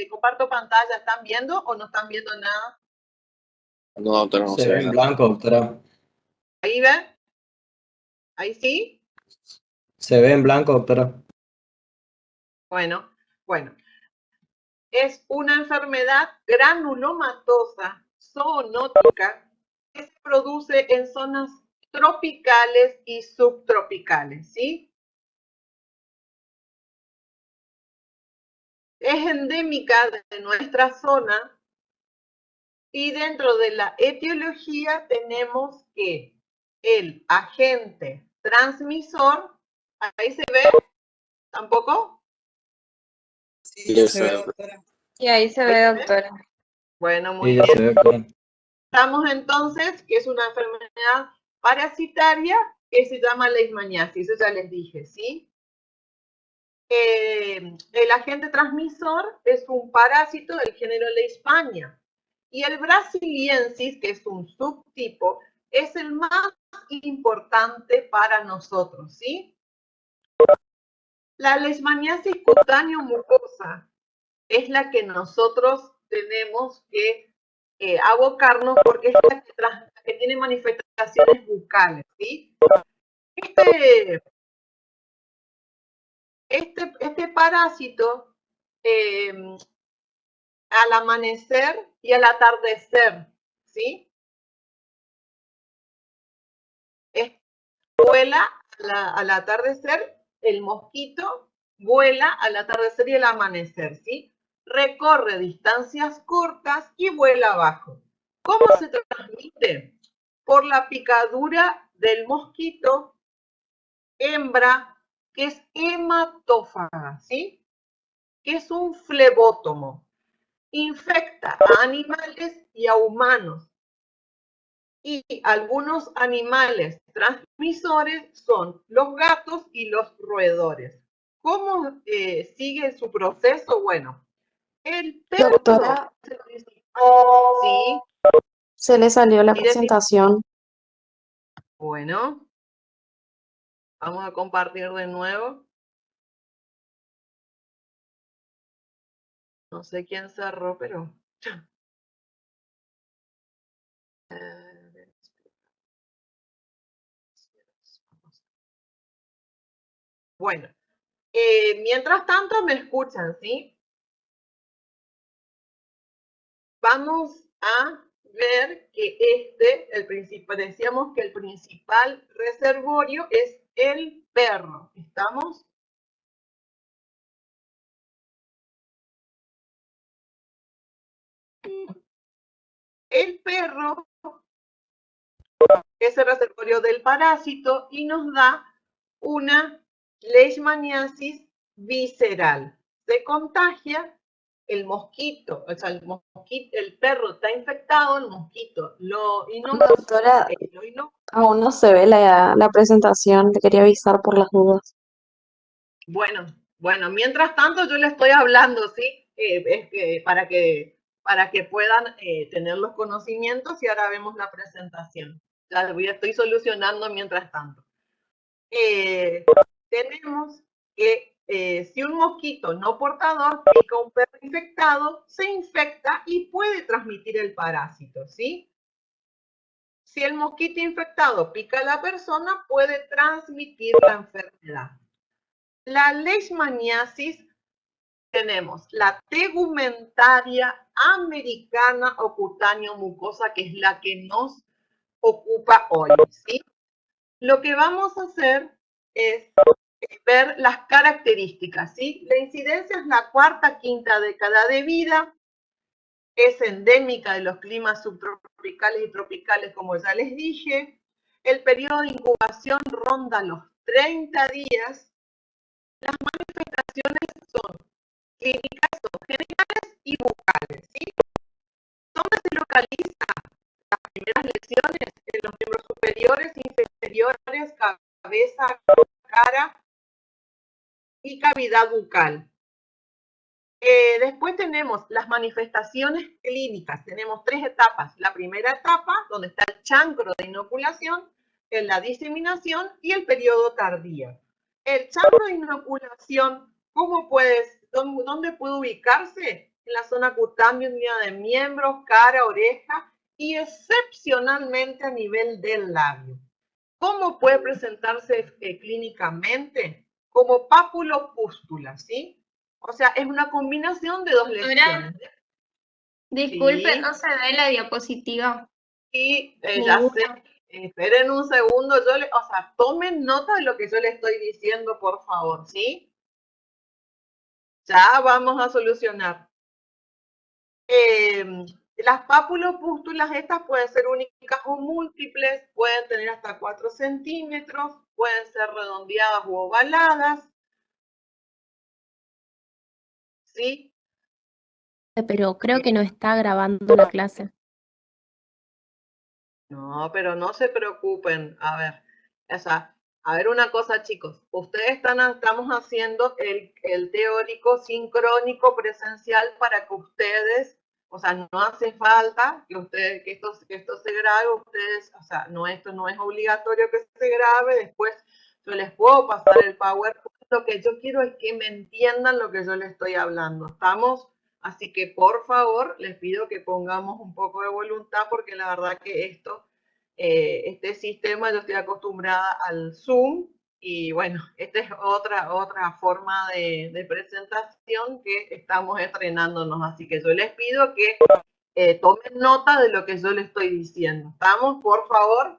comparto pantalla. ¿Están viendo o no están viendo nada? No, doctora, no Se se ve ve en nada. blanco, doctora. ¿Ahí ven? ¿Ahí sí? Se ve en blanco, doctora. Bueno. Es una enfermedad granulomatosa zoonótica que se produce en zonas tropicales y subtropicales, ¿sí? Es endémica de nuestra zona y dentro de la etiología tenemos que el agente transmisor, ¿ahí se ve? ¿Tampoco? Sí, se ve, doctora. Y ahí se ve, doctora. Bueno, muy Sí, ya bien. se ve, doctora. Estamos entonces, que es una enfermedad parasitaria que se llama leishmaniasis, eso ya les dije, ¿sí? El agente transmisor es un parásito del género Leishmania y el brasiliensis, que es un subtipo, es el más importante para nosotros, ¿sí? La leishmaniasis cutáneo-mucosa es la que nosotros tenemos que abocarnos porque es la que tiene manifestaciones bucales, ¿sí? Este parásito, al amanecer y al atardecer, ¿sí? Vuela al atardecer, el mosquito vuela al atardecer y al amanecer, ¿sí? Recorre distancias cortas y vuela abajo. ¿Cómo se transmite? Por la picadura del mosquito hembra, que es hematófaga, ¿sí? Que es un flebótomo. Infecta a animales y a humanos. Y algunos animales transmisores son los gatos y los roedores. ¿Cómo sigue su proceso? Bueno, el perro... Doctora, sí, se le salió la sí, presentación. bueno, vamos a compartir de nuevo. No sé quién cerró, pero... Bueno, mientras tanto me escuchan, ¿sí? Vamos a ver que decíamos que el principal reservorio es el perro. ¿Estamos? El perro es el reservorio del parásito y nos da una leishmaniasis visceral. Se contagia el mosquito, o sea, el perro está infectado, el mosquito lo inocula. Doctora, aún no se ve la presentación, te quería avisar por las dudas. Bueno, mientras tanto yo le estoy hablando, ¿sí? Para que puedan tener los conocimientos y ahora vemos la presentación. Ya estoy solucionando mientras tanto. Tenemos que si un mosquito no portador pica a un perro infectado, se infecta y puede transmitir el parásito, ¿sí? Si el mosquito infectado pica a la persona, puede transmitir la enfermedad. La leishmaniasis, tenemos la tegumentaria americana o cutáneo-mucosa, que es la que nos ocupa hoy, ¿sí? Lo que vamos a hacer es ver las características, ¿sí? La incidencia es la cuarta, quinta década de vida, es endémica de los climas subtropicales y tropicales, como ya les dije. El periodo de incubación ronda los 30 días. Las manifestaciones son clínicas, son generales y bucales, ¿sí? ¿Dónde se localizan las primeras lesiones? En los miembros superiores e inferiores, cabeza, cara y cavidad bucal. Después tenemos las manifestaciones clínicas. Tenemos 3 etapas. La primera etapa, donde está el chancro de inoculación, en la diseminación y el periodo tardío. El chancro de inoculación, ¿cómo puede ¿Dónde puede ubicarse? En la zona cutánea de miembros, cara, oreja y excepcionalmente a nivel del labio. ¿Cómo puede presentarse clínicamente? Como pápulo-pústula, ¿sí? O sea, es una combinación de dos lesiones. Disculpe, Sí. no se ve la diapositiva. Y ya sé, esperen un segundo, o sea, tomen nota de lo que yo les estoy diciendo, por favor, ¿sí? Ya vamos a solucionar. Las pápulopústulas estas pueden ser únicas o múltiples, pueden tener hasta 4 centímetros, pueden ser redondeadas u ovaladas, ¿sí? Pero creo que no está grabando la clase. No, pero no se preocupen. A ver, a ver una cosa, chicos. Ustedes estamos haciendo el teórico sincrónico presencial para que ustedes, o sea, no hace falta que esto se grabe. Ustedes, o sea, esto no es obligatorio que se grabe. Después yo les puedo pasar el PowerPoint. Lo que yo quiero es que me entiendan lo que yo les estoy hablando. ¿Estamos? Así que, por favor, les pido que pongamos un poco de voluntad porque la verdad que este sistema, yo estoy acostumbrada al Zoom y bueno, esta es otra forma de presentación que estamos estrenándonos. Así que yo les pido que tomen nota de lo que yo les estoy diciendo. ¿Estamos, por favor?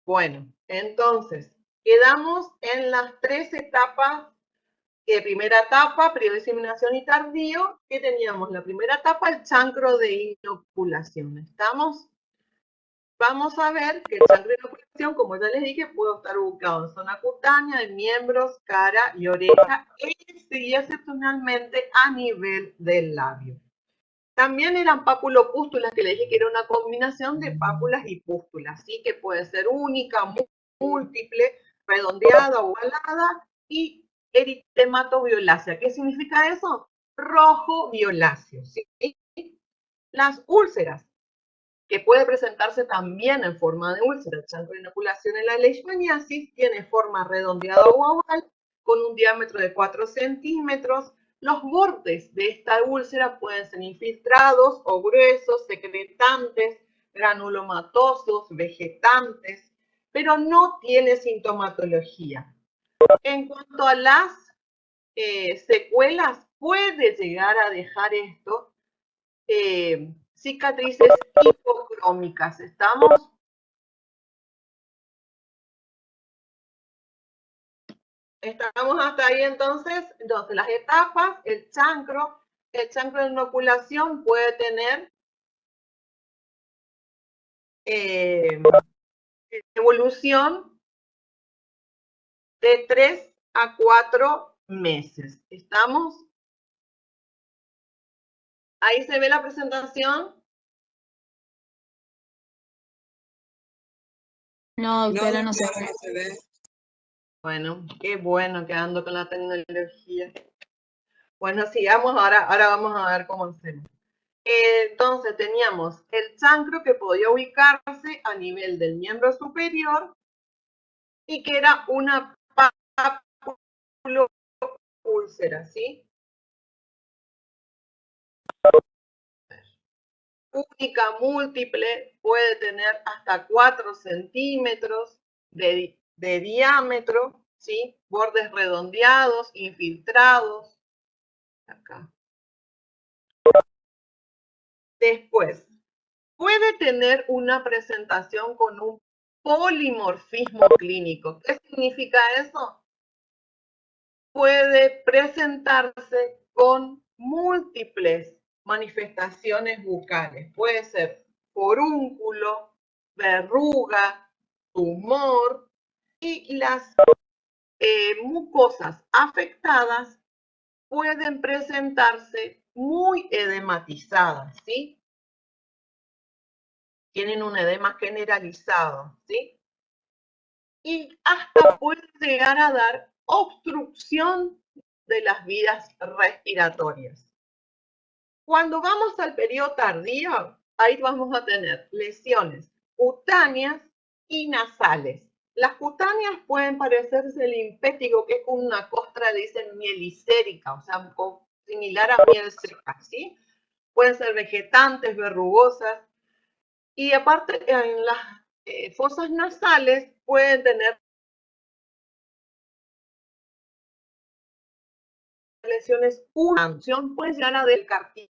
Bueno, entonces, quedamos en las 3 etapas. Primera etapa, prediseminación y tardío, que teníamos la primera etapa, el chancro de inoculación. ¿Estamos? Vamos a ver que el chancro de inoculación, como ya les dije, puede estar ubicado en zona cutánea, de miembros, cara y oreja, y excepcionalmente a nivel del labio. También eran pápulopústulas, que les dije que era una combinación de pápulas y pústulas, así que puede ser única, múltiple, redondeada, ovalada y eritematoviolacea. ¿Qué significa eso? Rojo violáceo. ¿Sí? Las úlceras, que puede presentarse también en forma de úlcera. El chancro de inoculación en la leishmaniasis tiene forma redondeada o oval, con un diámetro de 4 centímetros. Los bordes de esta úlcera pueden ser infiltrados o gruesos, secretantes, granulomatosos, vegetantes, pero no tiene sintomatología. En cuanto a las secuelas, puede llegar a dejar esto cicatrices hipocrómicas. ¿Estamos? ¿Estamos hasta ahí entonces? Entonces, las etapas, el chancro de inoculación puede tener evolución de 3 a 4 meses. ¿Estamos? Ahí se ve la presentación. No, doctora, no se doctora, no se ve. Bueno, qué bueno que ando con la tecnología. Bueno, sigamos, ahora vamos a ver cómo hacemos. Entonces teníamos el chancro que podía ubicarse a nivel del miembro superior y que era una úlcera, ¿sí? Única, múltiple, puede tener hasta 4 centímetros de diámetro, ¿sí? Bordes redondeados, infiltrados. Acá. Después, puede tener una presentación con un polimorfismo clínico. ¿Qué significa eso? Puede presentarse con múltiples manifestaciones bucales. Puede ser forúnculo, verruga, tumor, y las mucosas afectadas pueden presentarse muy edematizadas, ¿sí? Tienen un edema generalizado, ¿sí? Y hasta puede llegar a dar obstrucción de las vías respiratorias. Cuando vamos al periodo tardío, ahí vamos a tener lesiones cutáneas y nasales. Las cutáneas pueden parecerse al impétigo, que es como una costra, dicen, mielicérica, o sea, similar a miel seca, ¿sí? Pueden ser vegetantes, verrugosas, y aparte en las fosas nasales pueden tener lesiones, una función puede llegar a del cartílago,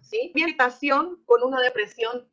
¿sí? Irritación con una depresión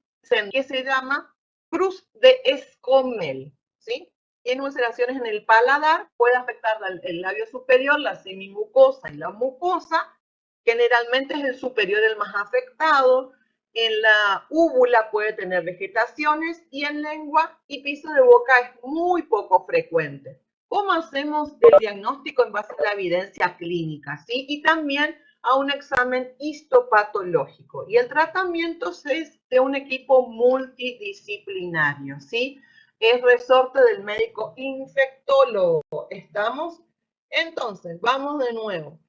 que se llama cruz de Escomel, ¿sí? Tiene ulceraciones en el paladar, puede afectar el labio superior, la semimucosa y la mucosa. Generalmente es el superior el más afectado. En la úvula puede tener vegetaciones y en lengua y piso de boca es muy poco frecuente. ¿Cómo hacemos el diagnóstico en base a la evidencia clínica? ¿Sí? Y también a un examen histopatológico. Y el tratamiento es de un equipo multidisciplinario, ¿sí? Es resorte del médico infectólogo. ¿Estamos? Entonces, vamos de nuevo.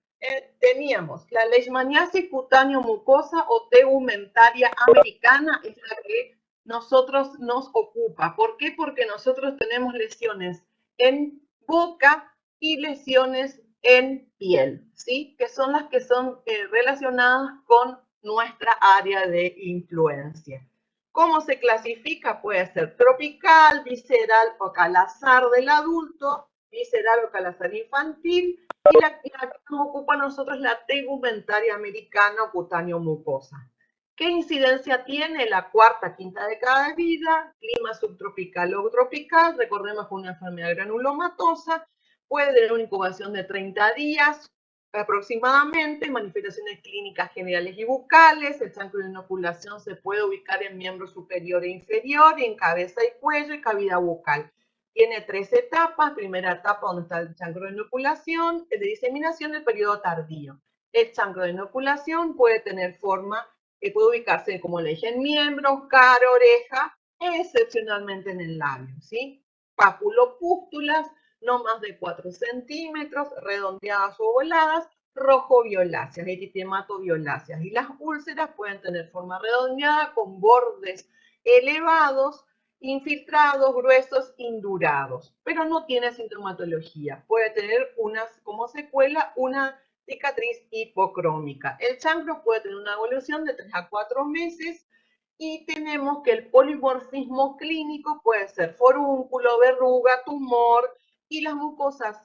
Teníamos la leishmaniasis cutáneo mucosa o tegumentaria americana, es la que nosotros nos ocupa. ¿Por qué? Porque nosotros tenemos lesiones en boca y lesiones en piel, ¿sí? Que son las que son relacionadas con nuestra área de influencia. ¿Cómo se clasifica? Puede ser tropical, visceral o calazar del adulto, visceral o calazar infantil, y la que nos ocupa a nosotros la tegumentaria americana o cutáneo mucosa. ¿Qué incidencia tiene? La cuarta, quinta década de vida, clima subtropical o tropical, recordemos que una enfermedad granulomatosa, puede tener una incubación de 30 días aproximadamente, manifestaciones clínicas generales y bucales, el chancro de inoculación se puede ubicar en miembro superior e inferior, en cabeza y cuello y cavidad bucal. Tiene 3 etapas, primera etapa donde está el chancro de inoculación, el de diseminación, el periodo tardío. El chancro de inoculación puede tener forma, puede ubicarse como le dije en miembros, cara, oreja, excepcionalmente en el labio, ¿sí? Papulopústulas, no más de 4 centímetros, redondeadas o ovaladas, rojo-violáceas, eritemato-violáceas. Y las úlceras pueden tener forma redondeada con bordes elevados, infiltrados, gruesos, indurados, pero no tiene sintomatología. Puede tener como secuela una cicatriz hipocrómica. El chancro puede tener una evolución de 3 a 4 meses y tenemos que el polimorfismo clínico puede ser forúnculo, verruga, tumor, y las mucosas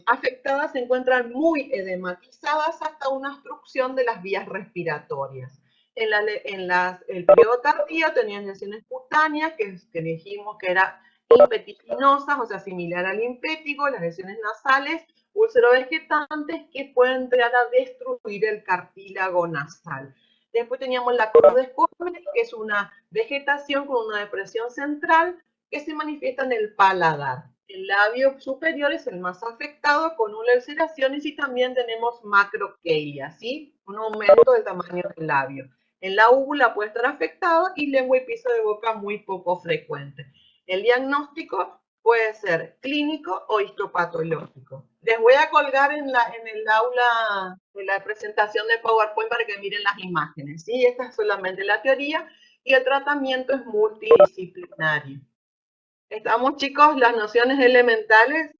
afectadas se encuentran muy edematizadas hasta una obstrucción de las vías respiratorias. El periodo tardío tenían lesiones cutáneas que dijimos que eran impetiginosas, o sea, similar al impétigo, las lesiones nasales, úlcerovegetantes que pueden llegar a destruir el cartílago nasal. Después teníamos la cruz de Escomel, que es una vegetación con una depresión central que se manifiesta en el paladar. El labio superior es el más afectado con ulceraciones y también tenemos macroquelia, ¿sí? Un aumento del tamaño del labio. En la úvula puede estar afectado y lengua y piso de boca muy poco frecuente. El diagnóstico puede ser clínico o histopatológico. Les voy a colgar en el aula de la presentación de PowerPoint para que miren las imágenes, ¿sí? Esta es solamente la teoría y el tratamiento es multidisciplinario. ¿Estamos, chicos? Las nociones elementales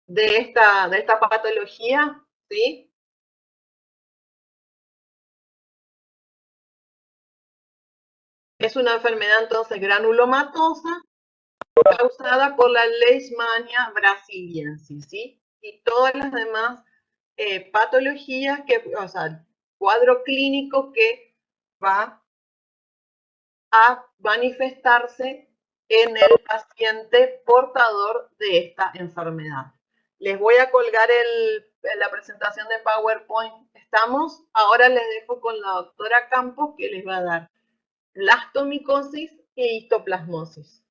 de esta patología, ¿sí? Es una enfermedad entonces granulomatosa causada por la Leishmania brasiliensis, ¿sí? Y todas las demás patologías, o sea, cuadro clínico que va a manifestarse en el paciente portador de esta enfermedad. Les voy a colgar la presentación de PowerPoint. ¿Estamos? Ahora les dejo con la doctora Campos que les va a dar blastomicosis e histoplasmosis.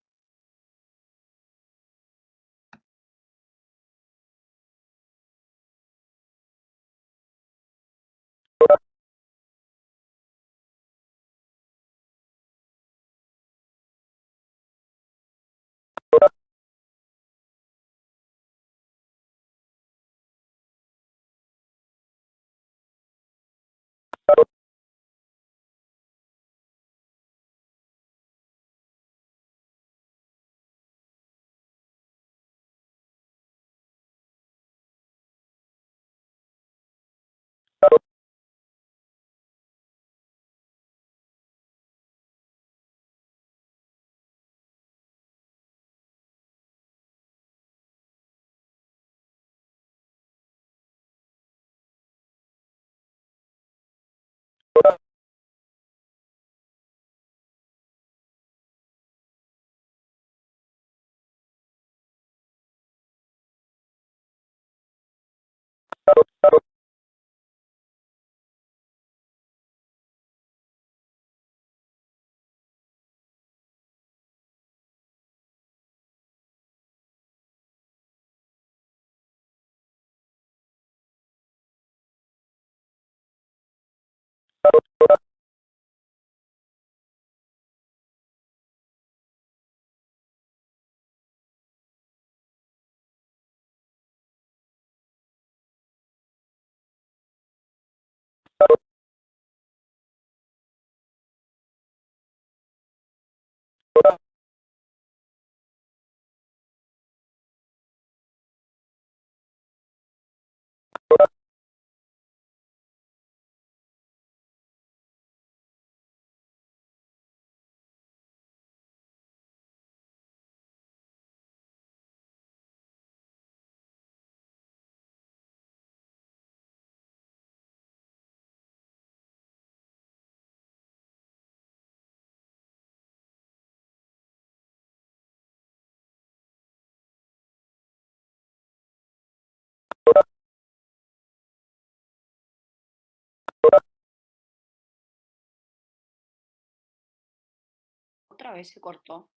otra vez se cortó.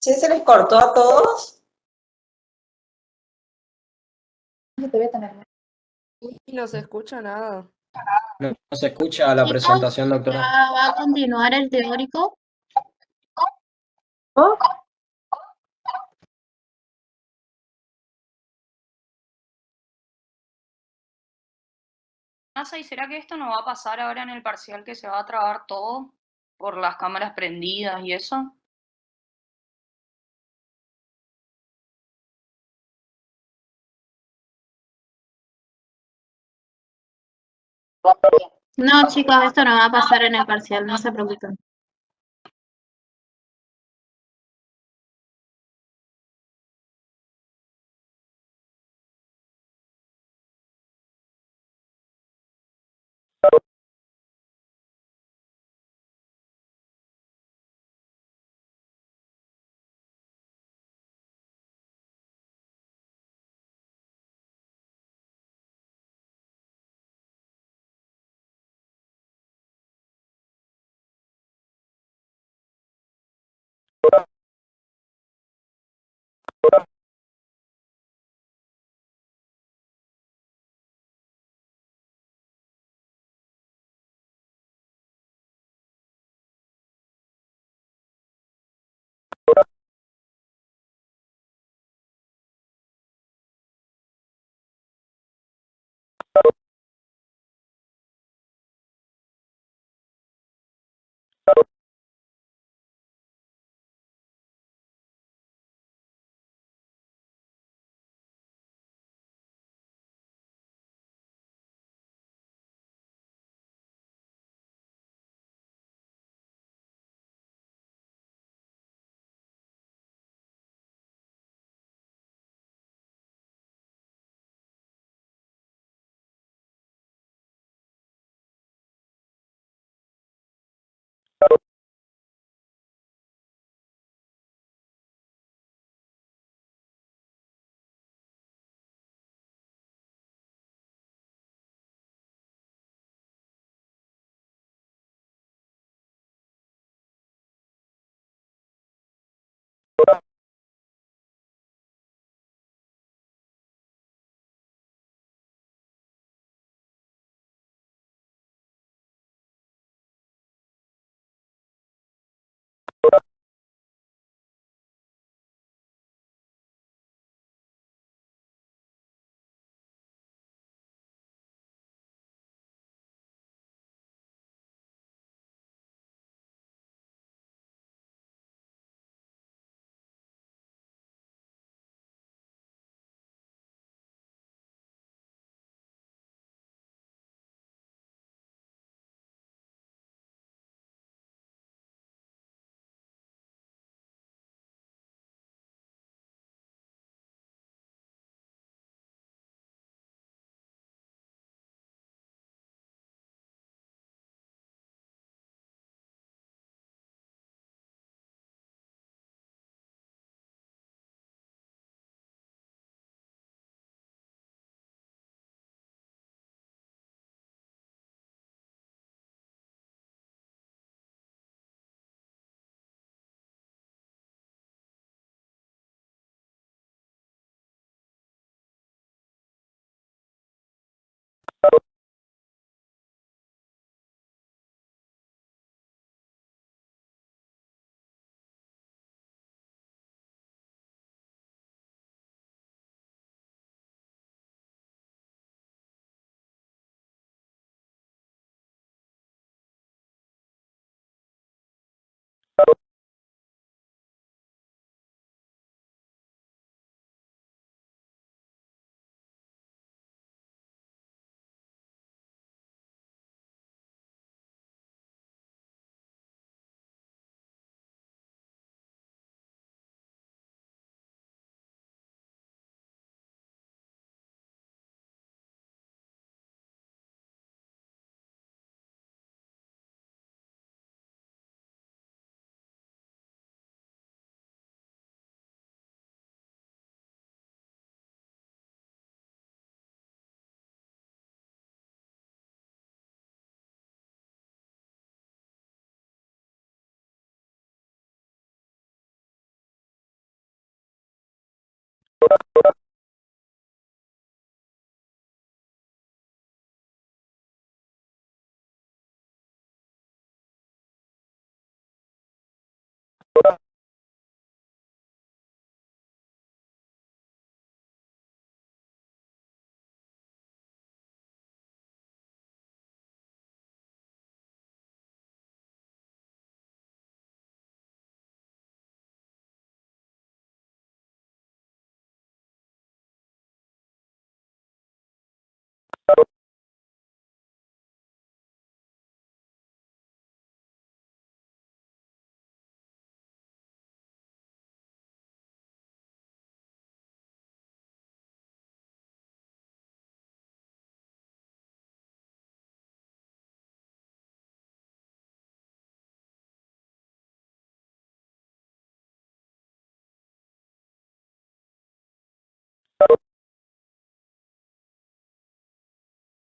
Che, ¿se les cortó a todos? Y no se escucha nada. No se escucha la Chicos, presentación, ¿ya doctora. va a continuar el teórico? ¿Oh? ¿Y será que esto no va a pasar ahora en el parcial que se va a trabar todo por las cámaras prendidas y eso? No, chicos, esto no va a pasar en el parcial, no se preocupen.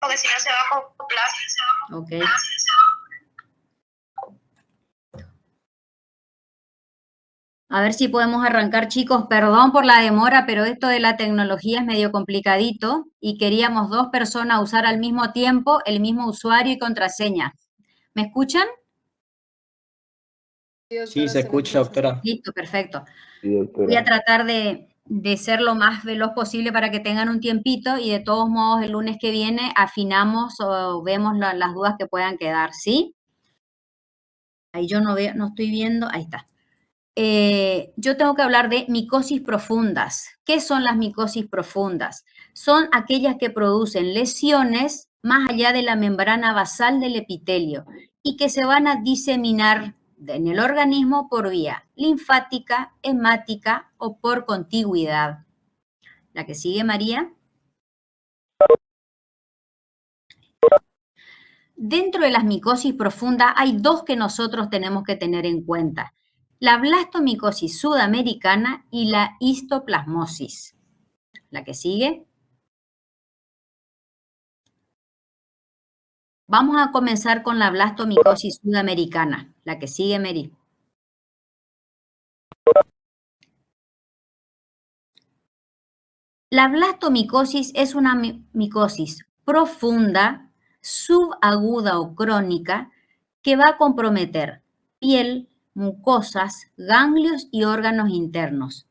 Porque si no se va a acoplar. Ok. A ver si podemos arrancar, chicos. Perdón por la demora, pero esto de la tecnología es medio complicadito y queríamos 2 personas usar al mismo tiempo el mismo usuario y contraseña. ¿Me escuchan? Sí, se escucha, doctora. Listo, perfecto. Sí, doctora. Voy a tratar de ser lo más veloz posible para que tengan un tiempito y de todos modos el lunes que viene afinamos o vemos las dudas que puedan quedar, ¿sí? Ahí yo no veo, no estoy viendo, ahí está. Yo tengo que hablar de micosis profundas. ¿Qué son las micosis profundas? Son aquellas que producen lesiones más allá de la membrana basal del epitelio y que se van a diseminar en el organismo por vía linfática, hemática o por contigüidad. La que sigue, María. Dentro de las micosis profundas hay 2 que nosotros tenemos que tener en cuenta. La blastomicosis sudamericana y la histoplasmosis. La que sigue. Vamos a comenzar con la blastomicosis sudamericana. La que sigue, Mary. La blastomicosis es una micosis profunda, subaguda o crónica que va a comprometer piel, mucosas, ganglios y órganos internos.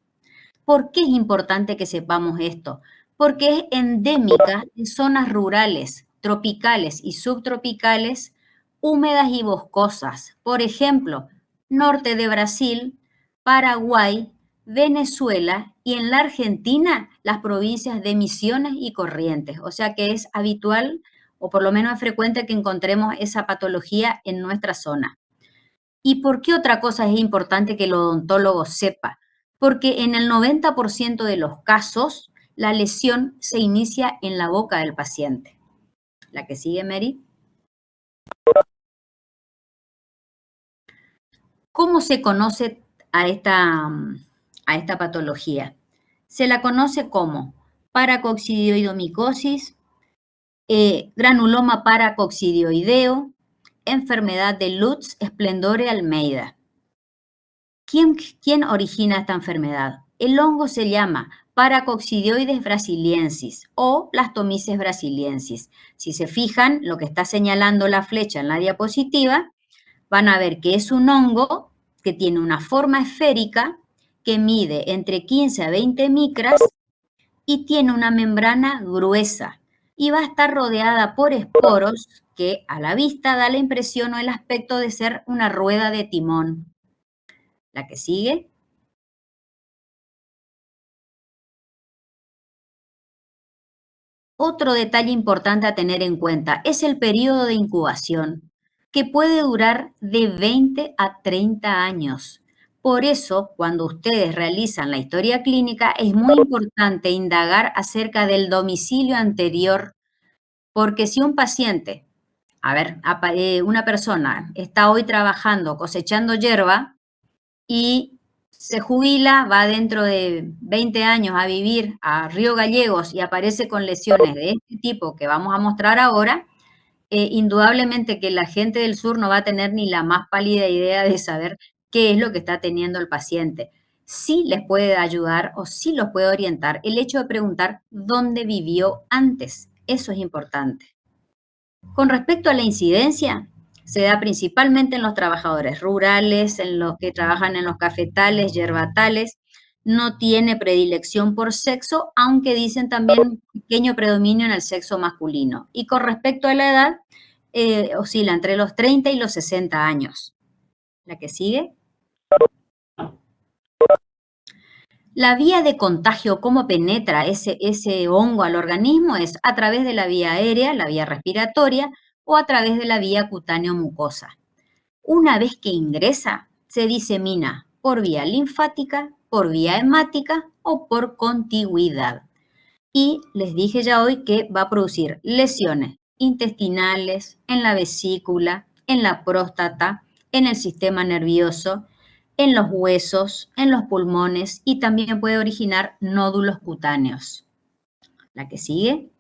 ¿Por qué es importante que sepamos esto? Porque es endémica en zonas rurales, tropicales y subtropicales, húmedas y boscosas. Por ejemplo, norte de Brasil, Paraguay, Venezuela y en la Argentina las provincias de Misiones y Corrientes. O sea que es habitual o por lo menos es frecuente que encontremos esa patología en nuestra zona. ¿Y por qué otra cosa es importante que el odontólogo sepa? Porque en el 90% de los casos la lesión se inicia en la boca del paciente. La que sigue, Mary. ¿Cómo se conoce a esta patología? Se la conoce como paracoccidioidomicosis, granuloma paracoccidioideo, enfermedad de Lutz Esplendore Almeida. ¿Quién origina esta enfermedad? El hongo se llama Paracoccidioides brasiliensis o Blastomyces brasiliensis. Si se fijan, lo que está señalando la flecha en la diapositiva, van a ver que es un hongo que tiene una forma esférica que mide entre 15 a 20 micras y tiene una membrana gruesa y va a estar rodeada por esporos que a la vista da la impresión o el aspecto de ser una rueda de timón. La que sigue. Otro detalle importante a tener en cuenta es el periodo de incubación, que puede durar de 20 a 30 años. Por eso, cuando ustedes realizan la historia clínica, es muy importante indagar acerca del domicilio anterior, porque si un paciente, una persona está hoy trabajando, cosechando hierba y se jubila, va dentro de 20 años a vivir a Río Gallegos y aparece con lesiones de este tipo que vamos a mostrar ahora, indudablemente que la gente del sur no va a tener ni la más pálida idea de saber qué es lo que está teniendo el paciente. sí les puede ayudar o sí los puede orientar el hecho de preguntar dónde vivió antes. Eso es importante. Con respecto a la incidencia, se da principalmente en los trabajadores rurales, en los que trabajan en los cafetales, yerbatales. No tiene predilección por sexo, aunque dicen también un pequeño predominio en el sexo masculino. Y con respecto a la edad, oscila entre los 30 y los 60 años. La que sigue. La vía de contagio, cómo penetra ese hongo al organismo, es a través de la vía aérea, la vía respiratoria, o a través de la vía cutáneo-mucosa. Una vez que ingresa, se disemina por vía linfática, por vía hemática o por contigüidad. Y les dije ya hoy que va a producir lesiones intestinales, en la vesícula, en la próstata, en el sistema nervioso, en los huesos, en los pulmones y también puede originar nódulos cutáneos. La que sigue.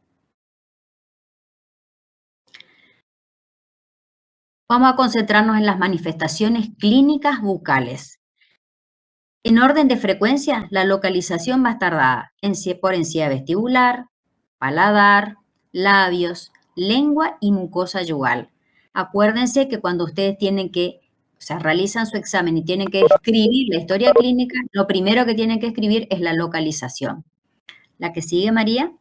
Vamos a concentrarnos en las manifestaciones clínicas bucales. En orden de frecuencia, la localización va a estar dada por encía vestibular, paladar, labios, lengua y mucosa yugal. Acuérdense que cuando ustedes realizan su examen y tienen que escribir la historia clínica, lo primero que tienen que escribir es la localización. La que sigue, María.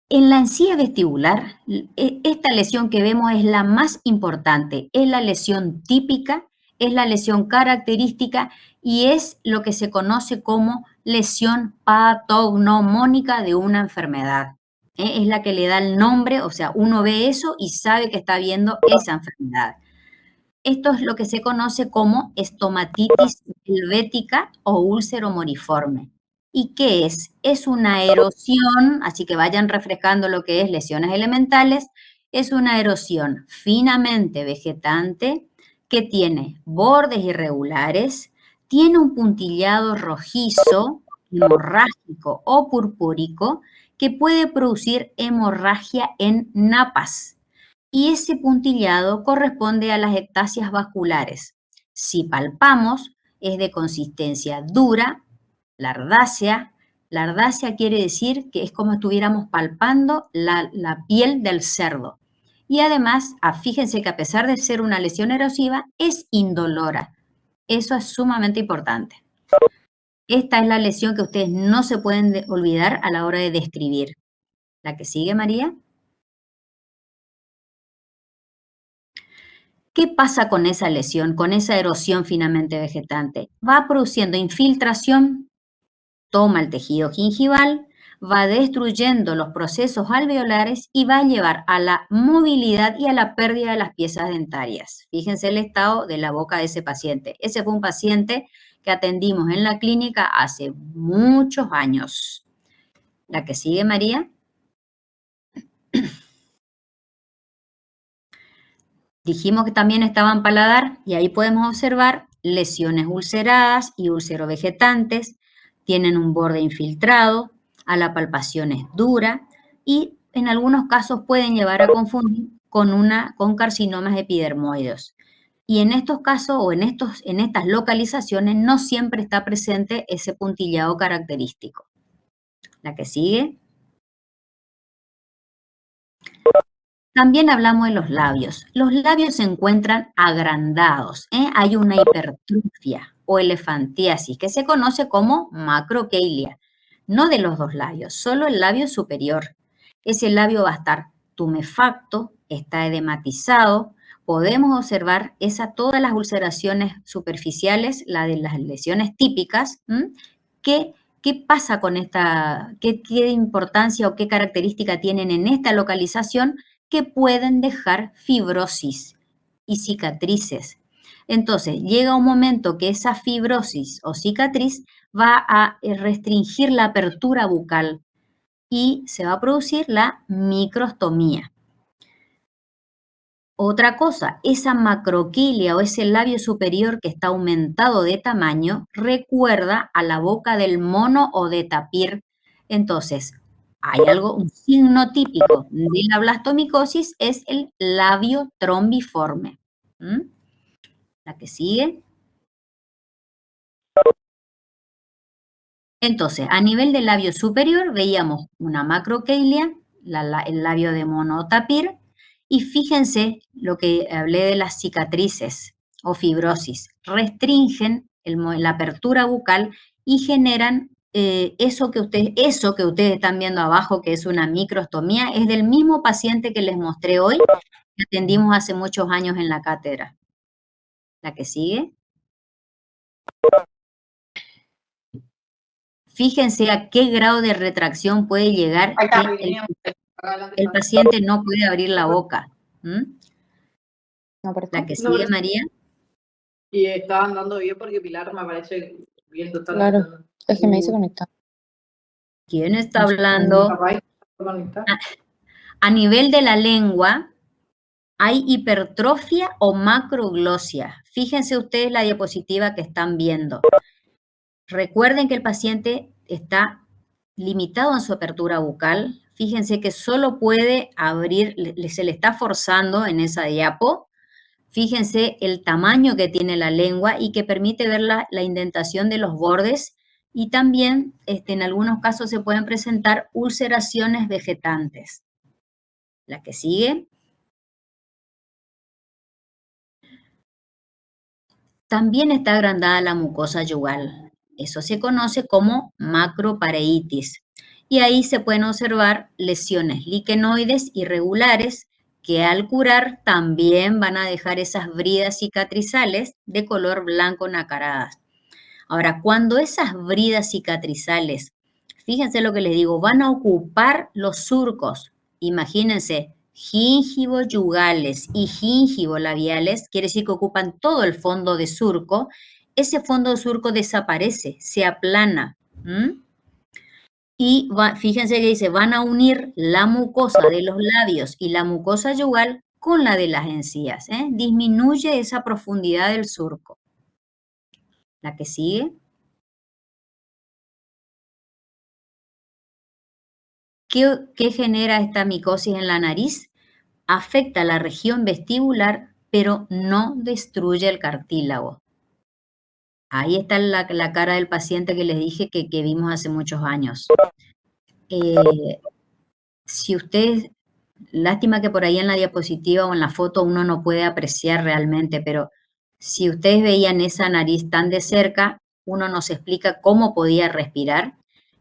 En la encía vestibular, esta lesión que vemos es la más importante, es la lesión típica, es la lesión característica y es lo que se conoce como lesión patognomónica de una enfermedad. Es la que le da el nombre, o sea, uno ve eso y sabe que está viendo esa enfermedad. Esto es lo que se conoce como estomatitis helvética o úlcero moriforme. ¿Y qué es? Es una erosión, así que vayan refrescando lo que es lesiones elementales, es una erosión finamente vegetante que tiene bordes irregulares, tiene un puntillado rojizo, hemorrágico o purpúrico que puede producir hemorragia en napas. Y ese puntillado corresponde a las ectasias vasculares. Si palpamos, es de consistencia dura, lardácea. Lardácea quiere decir que es como estuviéramos palpando la piel del cerdo. Y además, fíjense que a pesar de ser una lesión erosiva, es indolora. Eso es sumamente importante. Esta es la lesión que ustedes no se pueden olvidar a la hora de describir. La que sigue, María. ¿Qué pasa con esa lesión, con esa erosión finamente vegetante? Va produciendo infiltración, toma el tejido gingival, va destruyendo los procesos alveolares y va a llevar a la movilidad y a la pérdida de las piezas dentarias. Fíjense el estado de la boca de ese paciente. Ese fue un paciente que atendimos en la clínica hace muchos años. La que sigue, María. Dijimos que también estaba en paladar y ahí podemos observar lesiones ulceradas y úlcero-vegetantes, tienen un borde infiltrado, a la palpación es dura y en algunos casos pueden llevar a confundir con carcinomas epidermoides. Y en estos casos o en estas localizaciones no siempre está presente ese puntillado característico. La que sigue. También hablamos de los labios. Los labios se encuentran agrandados, hay una hipertrofia o elefantiasis que se conoce como macroquelia, no de los dos labios, solo el labio superior. Ese labio va a estar tumefacto, está edematizado. Podemos observar todas las ulceraciones superficiales, la de las lesiones típicas. ¿Qué pasa con qué importancia o qué característica tienen en esta localización? Que pueden dejar fibrosis y cicatrices. Entonces, llega un momento que esa fibrosis o cicatriz va a restringir la apertura bucal y se va a producir la microstomía. Otra cosa, esa macroquilia o ese labio superior que está aumentado de tamaño recuerda a la boca del mono o de tapir. Entonces, hay un signo típico de la blastomicosis es el labio trombiforme. ¿Mm? La que sigue. Entonces, a nivel del labio superior veíamos una macroquelia, el labio de monotapir, y fíjense lo que hablé de las cicatrices o fibrosis. Restringen la apertura bucal y generan eso que ustedes están viendo abajo, que es una microstomía, es del mismo paciente que les mostré hoy, que atendimos hace muchos años en la cátedra. La que sigue. Fíjense a qué grado de retracción puede llegar que el paciente no puede abrir la boca. ¿Mm? La que sigue, María. Y estaban dando bien porque Pilar me parece bien total. Claro, es que me dice conectar. ¿Quién está hablando? A nivel de la lengua, hay hipertrofia o macroglosia. Fíjense ustedes la diapositiva que están viendo. Recuerden que el paciente está limitado en su apertura bucal. Fíjense que solo puede abrir, se le está forzando en esa diapo. Fíjense el tamaño que tiene la lengua y que permite ver la indentación de los bordes, y también en algunos casos se pueden presentar ulceraciones vegetantes. La que sigue. También está agrandada la mucosa yugal. Eso se conoce como macropareitis. Y ahí se pueden observar lesiones liquenoides irregulares que al curar también van a dejar esas bridas cicatrizales de color blanco nacaradas. Ahora, cuando esas bridas cicatrizales, fíjense lo que les digo, van a ocupar los surcos, imagínense, gíngivo-yugales y gíngivo-labiales, quiere decir que ocupan todo el fondo de surco, ese fondo de surco desaparece, se aplana. Y fíjense que dice, van a unir la mucosa de los labios y la mucosa yugal con la de las encías. Disminuye esa profundidad del surco. La que sigue. ¿Qué genera esta micosis en la nariz? Afecta la región vestibular, pero no destruye el cartílago. Ahí está la cara del paciente que les dije que vimos hace muchos años. Si ustedes, lástima que por ahí en la diapositiva o en la foto uno no puede apreciar realmente, pero si ustedes veían esa nariz tan de cerca, uno nos explica cómo podía respirar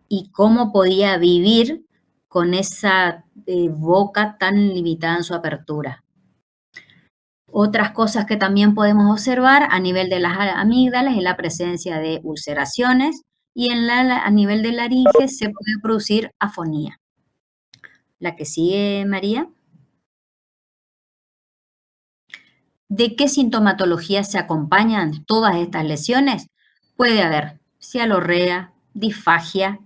y cómo podía vivir con esa boca tan limitada en su apertura. Otras cosas que también podemos observar a nivel de las amígdalas es la presencia de ulceraciones, y a nivel de laringe se puede producir afonía. La que sigue, María. ¿De qué sintomatología se acompañan todas estas lesiones? Puede haber cialorrea, disfagia,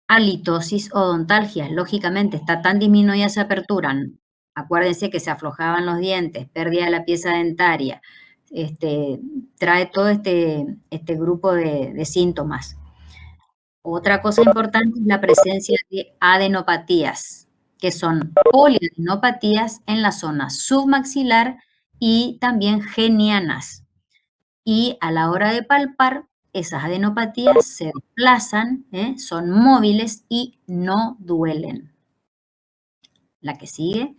halitosis, odontalgia. Lógicamente, está tan disminuida esa apertura. Acuérdense que se aflojaban los dientes, pérdida de la pieza dentaria. Trae todo este grupo de síntomas. Otra cosa importante es la presencia de adenopatías, que son poliadenopatías en la zona submaxilar y también genianas. Y a la hora de palpar, esas adenopatías se desplazan, son móviles y no duelen. La que sigue.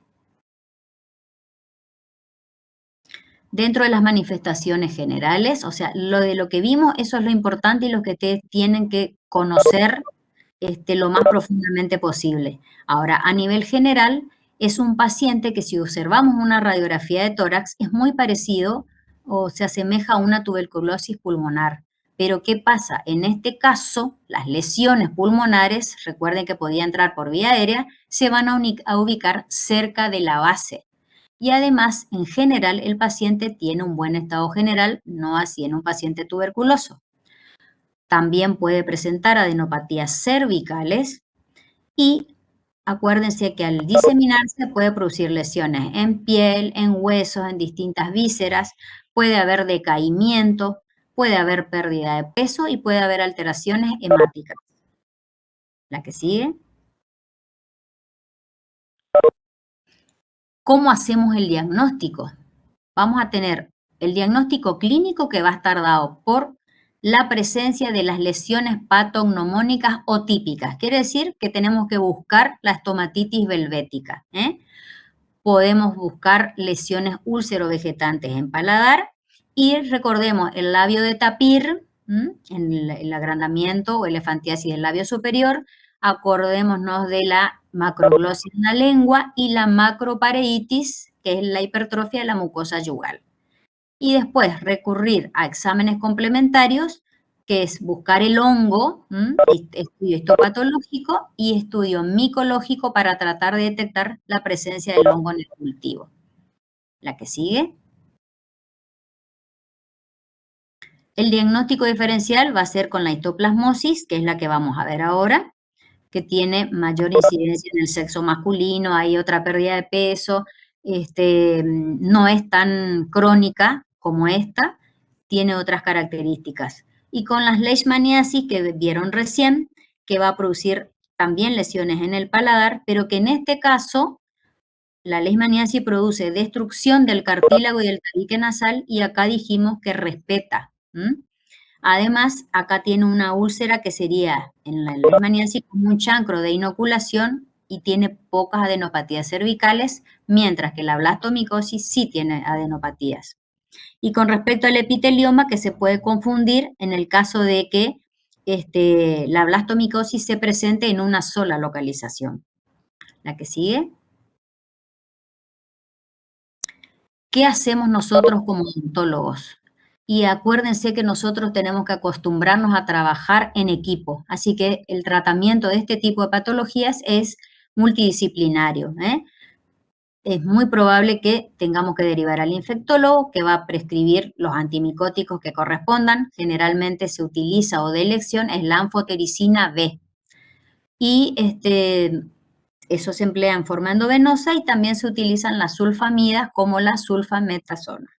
Dentro de las manifestaciones generales, o sea, lo que vimos, eso es lo importante y lo que ustedes tienen que conocer lo más profundamente posible. Ahora, a nivel general, es un paciente que si observamos una radiografía de tórax es muy parecido o se asemeja a una tuberculosis pulmonar. Pero ¿qué pasa? En este caso, las lesiones pulmonares, recuerden que podía entrar por vía aérea, se van a ubicar cerca de la base. Y además, en general, el paciente tiene un buen estado general, no así en un paciente tuberculoso. También puede presentar adenopatías cervicales y acuérdense que al diseminarse puede producir lesiones en piel, en huesos, en distintas vísceras, puede haber decaimiento, puede haber pérdida de peso y puede haber alteraciones hemáticas. La que sigue. ¿Cómo hacemos el diagnóstico? vamos a tener el diagnóstico clínico que va a estar dado por la presencia de las lesiones patognomónicas o típicas. Quiere decir que tenemos que buscar la estomatitis belvética. Podemos buscar lesiones úlcero-vegetantes en paladar y recordemos el labio de tapir, el agrandamiento o elefantiasis del labio superior. Acordémonos de la macroglosia en la lengua y la macropareitis, que es la hipertrofia de la mucosa yugal. Y después recurrir a exámenes complementarios, que es buscar el hongo, estudio histopatológico y estudio micológico para tratar de detectar la presencia del hongo en el cultivo. La que sigue. El diagnóstico diferencial va a ser con la histoplasmosis, que es la que vamos a ver ahora, que tiene mayor incidencia en el sexo masculino, hay otra pérdida de peso, no es tan crónica como esta, tiene otras características. Y con las leishmaniasis que vieron recién, que va a producir también lesiones en el paladar, pero que en este caso la leishmaniasis produce destrucción del cartílago y del tabique nasal y acá dijimos que respeta. Además, acá tiene una úlcera que sería en la leishmaniasis como un chancro de inoculación y tiene pocas adenopatías cervicales, mientras que la blastomicosis sí tiene adenopatías. Y con respecto al epitelioma, que se puede confundir en el caso de que la blastomicosis se presente en una sola localización. La que sigue. ¿Qué hacemos nosotros como odontólogos? Y acuérdense que nosotros tenemos que acostumbrarnos a trabajar en equipo, así que el tratamiento de este tipo de patologías es multidisciplinario. Es muy probable que tengamos que derivar al infectólogo, que va a prescribir los antimicóticos que correspondan. Generalmente se utiliza o de elección es la anfotericina B. Y eso se emplea en forma endovenosa y también se utilizan las sulfamidas como la sulfametazona.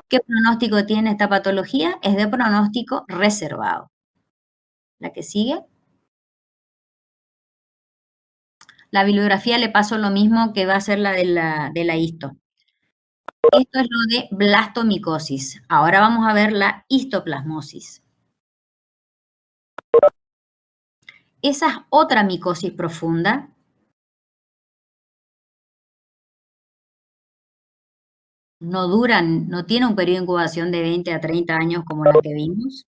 ¿Qué pronóstico tiene esta patología? Es de pronóstico reservado. La que sigue. La bibliografía le paso lo mismo que va a ser la de la histo. Esto es lo de blastomicosis. Ahora vamos a ver la histoplasmosis. Esa es otra micosis profunda. No tiene un periodo de incubación de 20 a 30 años como la que vimos.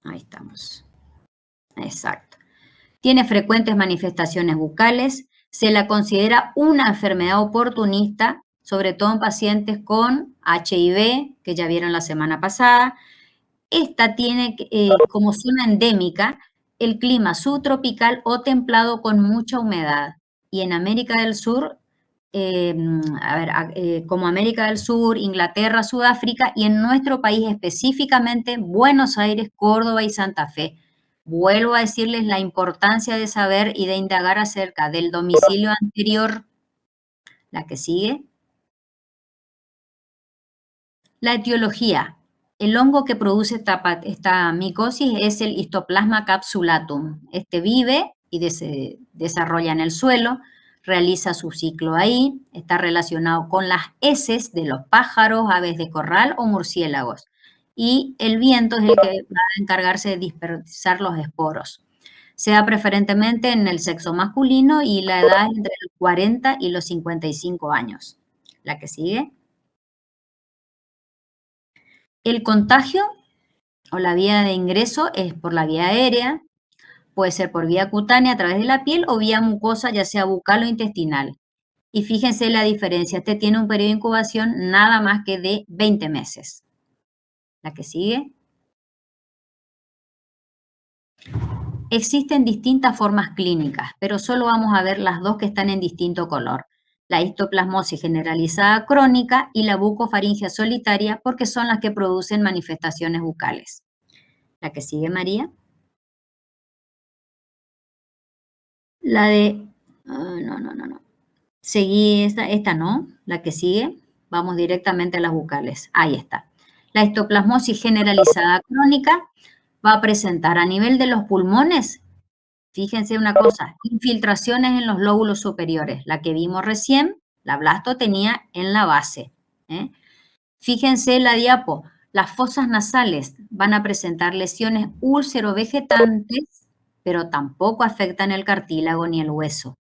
Ahí estamos. Exacto. Tiene frecuentes manifestaciones bucales. Se la considera una enfermedad oportunista, sobre todo en pacientes con HIV, que ya vieron la semana pasada. Esta tiene como zona endémica el clima subtropical o templado con mucha humedad. Y en América del Sur, como América del Sur, Inglaterra, Sudáfrica, y en nuestro país específicamente, Buenos Aires, Córdoba y Santa Fe. Vuelvo a decirles la importancia de saber y de indagar acerca del domicilio anterior. La que sigue. La etiología. El hongo que produce esta micosis es el Histoplasma capsulatum. Vive y se desarrolla en el suelo, realiza su ciclo ahí, está relacionado con las heces de los pájaros, aves de corral o murciélagos. Y el viento es el que va a encargarse de dispersar los esporos. Se da preferentemente en el sexo masculino y la edad es entre los 40 y los 55 años. La que sigue. El contagio o la vía de ingreso es por la vía aérea, puede ser por vía cutánea a través de la piel o vía mucosa, ya sea bucal o intestinal. Y fíjense la diferencia, tiene un periodo de incubación nada más que de 20 meses. La que sigue. Existen distintas formas clínicas, pero solo vamos a ver las dos que están en distinto color. La histoplasmosis generalizada crónica y la bucofaringia solitaria, porque son las que producen manifestaciones bucales. La que sigue, María. La de... no. Seguí esta no, la que sigue. Vamos directamente a las bucales. Ahí está. La histoplasmosis generalizada crónica va a presentar a nivel de los pulmones, fíjense una cosa, infiltraciones en los lóbulos superiores. La que vimos recién, la blasto tenía en la base. Fíjense la diapo, las fosas nasales van a presentar lesiones úlcero-vegetantes, pero tampoco afectan el cartílago ni el hueso.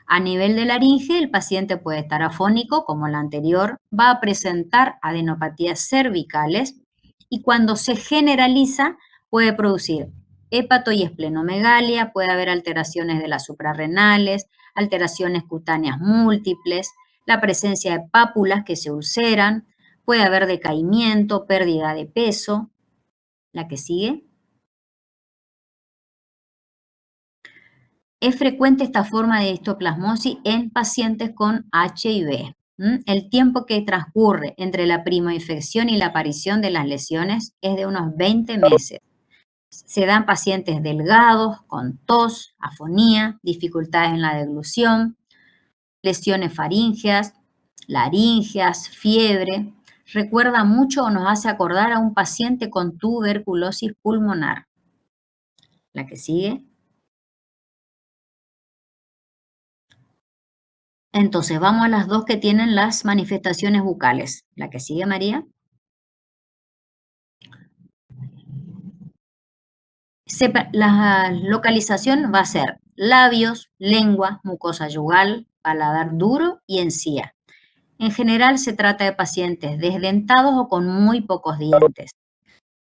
A nivel de laringe, el paciente puede estar afónico, como la anterior, va a presentar adenopatías cervicales y cuando se generaliza puede producir hepato y esplenomegalia, puede haber alteraciones de las suprarrenales, alteraciones cutáneas múltiples, la presencia de pápulas que se ulceran, puede haber decaimiento, pérdida de peso. La que sigue. Es frecuente esta forma de histoplasmosis en pacientes con HIV. El tiempo que transcurre entre la primoinfección y la aparición de las lesiones es de unos 20 meses. Se dan pacientes delgados, con tos, afonía, dificultades en la deglución, lesiones faríngeas, laringeas, fiebre. Recuerda mucho o nos hace acordar a un paciente con tuberculosis pulmonar. La que sigue. Entonces, vamos a las dos que tienen las manifestaciones bucales. La que sigue, María. La localización va a ser labios, lengua, mucosa yugal, paladar duro y encía. En general se trata de pacientes desdentados o con muy pocos dientes.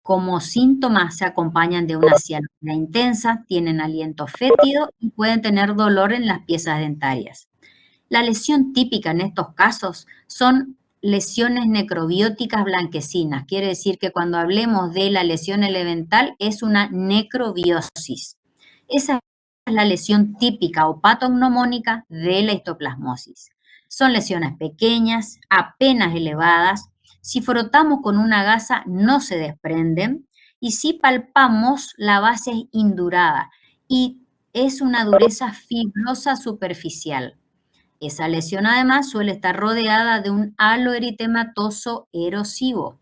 Como síntomas se acompañan de una cianosis intensa, tienen aliento fétido y pueden tener dolor en las piezas dentarias. La lesión típica en estos casos son lesiones necrobióticas blanquecinas. Quiere decir que cuando hablemos de la lesión elemental es una necrobiosis. Esa es la lesión típica o patognomónica de la histoplasmosis. Son lesiones pequeñas, apenas elevadas. Si frotamos con una gasa no se desprenden y si palpamos la base es indurada y es una dureza fibrosa superficial. Esa lesión además suele estar rodeada de un halo eritematoso erosivo.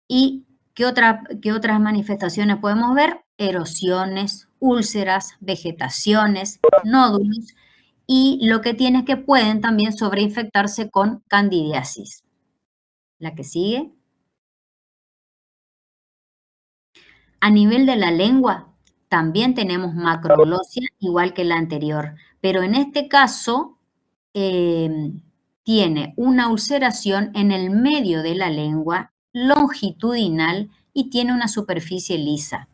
¿Y qué otras manifestaciones podemos ver? Erosiones, úlceras, vegetaciones, nódulos y lo que tiene es que pueden también sobreinfectarse con candidiasis. La que sigue. A nivel de la lengua también tenemos macroglosia igual que la anterior, pero en este caso tiene una ulceración en el medio de la lengua, longitudinal y tiene una superficie lisa.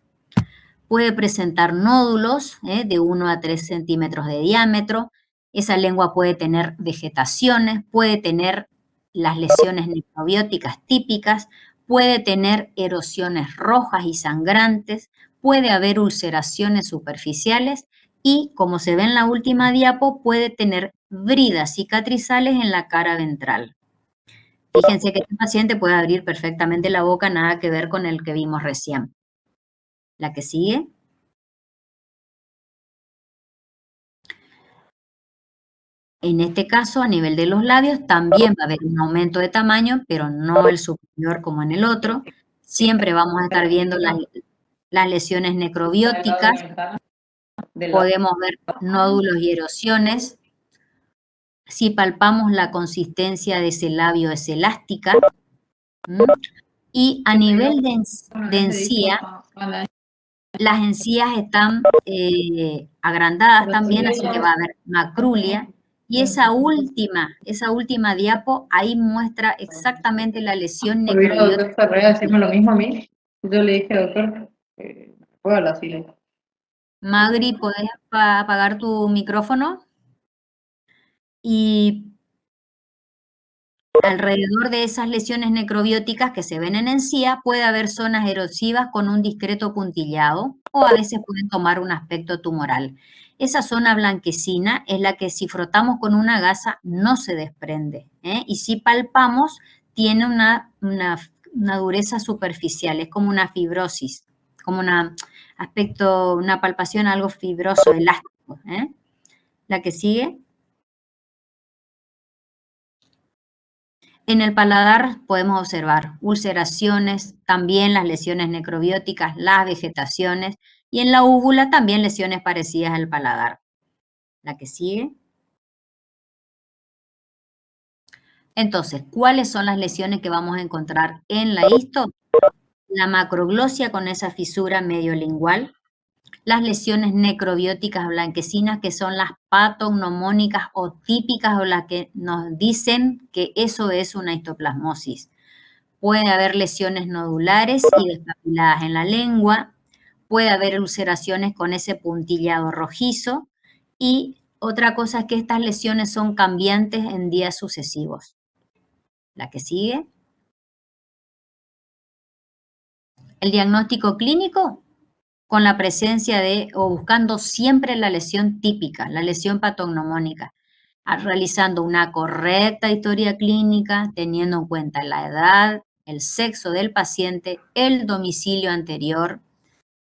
Puede presentar nódulos de 1 a 3 centímetros de diámetro. Esa lengua puede tener vegetaciones, puede tener las lesiones necrobióticas típicas, puede tener erosiones rojas y sangrantes, puede haber ulceraciones superficiales y, como se ve en la última diapo, puede tener bridas cicatrizales en la cara ventral. Fíjense que este paciente puede abrir perfectamente la boca, nada que ver con el que vimos recién. La que sigue. En este caso, a nivel de los labios, también va a haber un aumento de tamaño, pero no el superior como en el otro. Siempre vamos a estar viendo las lesiones necrobióticas. Podemos ver nódulos y erosiones. Si palpamos la consistencia de ese labio es elástica. Y a nivel de encía, las encías están agrandadas también, así que va a haber macrulia. Y esa última diapo, ahí muestra exactamente la lesión necrobiótica. Doctor, ¿puede decirme lo mismo a mí? Yo le dije, doctor, puedo hablar así. Magri, ¿podés apagar tu micrófono? Y alrededor de esas lesiones necrobióticas que se ven en encía, puede haber zonas erosivas con un discreto puntillado o a veces pueden tomar un aspecto tumoral. Esa zona blanquecina es la que si frotamos con una gasa no se desprende, y si palpamos tiene una dureza superficial, es como una fibrosis, como una palpación algo fibroso, elástico. La que sigue. En el paladar podemos observar ulceraciones, también las lesiones necrobióticas, las vegetaciones, y en la úvula también lesiones parecidas al paladar. La que sigue. Entonces, ¿cuáles son las lesiones que vamos a encontrar en la histo? La macroglosia con esa fisura medio lingual, las lesiones necrobióticas blanquecinas, que son las patognomónicas o típicas, o las que nos dicen que eso es una histoplasmosis. Puede haber lesiones nodulares y despapiladas en la lengua, puede haber ulceraciones con ese puntillado rojizo, y otra cosa es que estas lesiones son cambiantes en días sucesivos. La que sigue. El diagnóstico clínico, con la presencia de, o buscando siempre la lesión típica, la lesión patognomónica, realizando una correcta historia clínica, teniendo en cuenta la edad, el sexo del paciente, el domicilio anterior.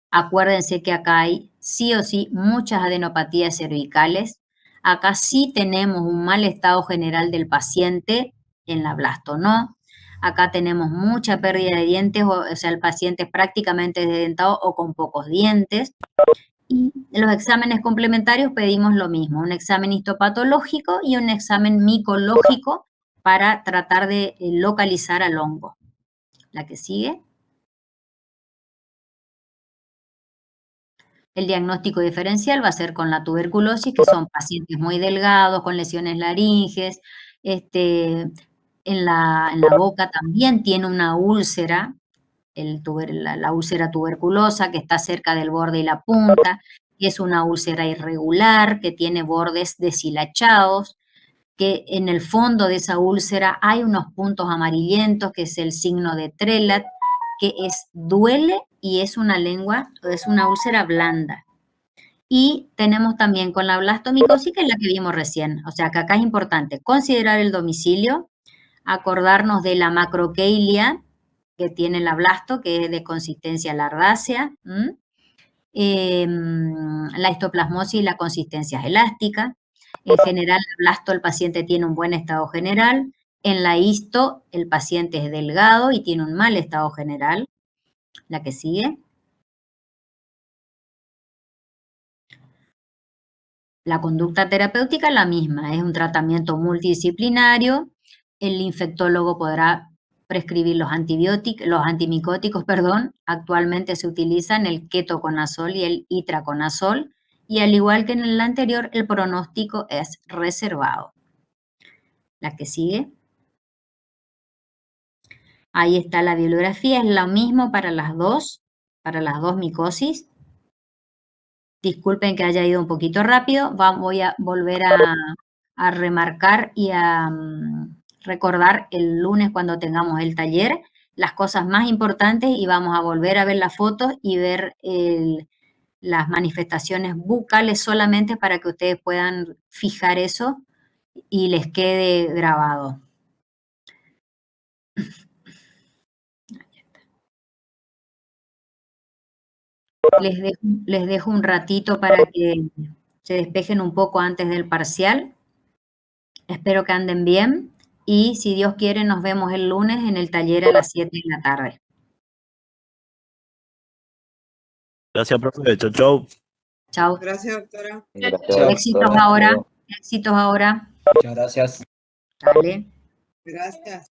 Acuérdense que acá hay sí o sí muchas adenopatías cervicales. Acá sí tenemos un mal estado general del paciente, en la blasto no. Acá tenemos mucha pérdida de dientes, o sea, el paciente es prácticamente desdentado o con pocos dientes. Y en los exámenes complementarios pedimos lo mismo, un examen histopatológico y un examen micológico para tratar de localizar al hongo. La que sigue. El diagnóstico diferencial va a ser con la tuberculosis, que son pacientes muy delgados, con lesiones laringes, en la boca también tiene una úlcera, la úlcera tuberculosa que está cerca del borde y la punta, que es una úlcera irregular, que tiene bordes deshilachados, que en el fondo de esa úlcera hay unos puntos amarillentos, que es el signo de Trelat, que duele y es una úlcera blanda. Y tenemos también con la blastomicosis, que es la que vimos recién. O sea, que acá es importante considerar el domicilio, acordarnos de la macroqueilia que tiene la blasto, que es de consistencia lardácea, la histoplasmosis y la consistencia es elástica. En general, la blasto, el paciente tiene un buen estado general. En la histo, el paciente es delgado y tiene un mal estado general. La que sigue. La conducta terapéutica es la misma, es un tratamiento multidisciplinario. El infectólogo podrá prescribir los antimicóticos, actualmente se utilizan el ketoconazol y el itraconazol, y al igual que en el anterior, el pronóstico es reservado. La que sigue. Ahí está la bibliografía, es lo mismo para las dos micosis. Disculpen que haya ido un poquito rápido, voy a volver a remarcar y a recordar el lunes cuando tengamos el taller las cosas más importantes, y vamos a volver a ver las fotos y ver las manifestaciones bucales solamente para que ustedes puedan fijar eso y les quede grabado. Les dejo un ratito para que se despejen un poco antes del parcial. Espero que anden bien y si Dios quiere nos vemos el lunes en el taller a las 7 de la tarde. Gracias, profe. Chau, chau. Chao. Gracias, doctora. Gracias, Éxitos doctora. ahora. Hasta luego. Éxitos ahora. Muchas gracias. Dale. Gracias.